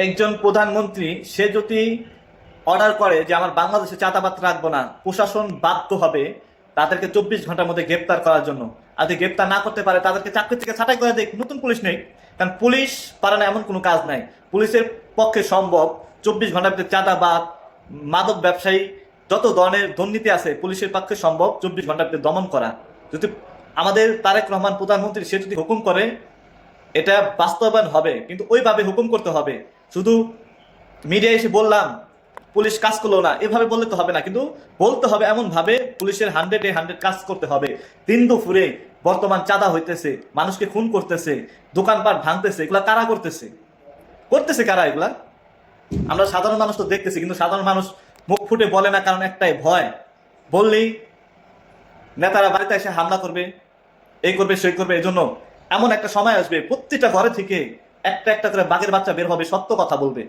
একজন প্রধানমন্ত্রী সে যদি অর্ডার করে যে আমার বাংলাদেশে চাঁদাবাদ রাখবো না, প্রশাসন বাধ্য হবে তাদেরকে 24 ঘন্টার মধ্যে গ্রেপ্তার করার জন্য। আর যদি গ্রেপ্তার না করতে পারে তাদেরকে চাকরি থেকে ছাঁটাই করে দেয়, নতুন পুলিশ নেই। কারণ পুলিশ পারে না এমন কোনো কাজ নাই। পুলিশের পক্ষে সম্ভব 24 ঘন্টার মধ্যে চাঁদাবাদ, মাদক ব্যবসায়ী, যত ধরনের দুর্নীতি আছে পুলিশের পক্ষে সম্ভব 24 ঘন্টার মধ্যে দমন করা। যদি আমাদের তারেক রহমান প্রধানমন্ত্রী সে যদি হুকুম করে এটা বাস্তবায়ন হবে, কিন্তু ওইভাবে হুকুম করতে হবে। শুধু মিডিয়া এসে বললাম পুলিশ কাজ করলো না এভাবে বললে তো হবে না, কিন্তু বলতে হবে এমন ভাবে পুলিশের 100-এ 100 কাজ করতে হবে। দিন দুপুরে বর্তমান চাঁদা হইতেছে, মানুষকে খুন করতেছে, দোকানপাট ভাঙতেছে, এগুলা কারা করতেছে? করতেছে কারা এগুলা? আমরা সাধারণ মানুষ তো দেখতেছি, কিন্তু সাধারণ মানুষ মুখ ফুটে বলে না, কারণ একটাই ভয়। বললেই নেতারা বাড়িতে এসে হামলা করবে, এই করবে সেই করবে। এই জন্য এমন একটা সময় আসবে প্রত্যেকটা ঘরে থেকে একটা একটা করে বাঘের বাচ্চা বের হবে, সত্য কথা বলবে।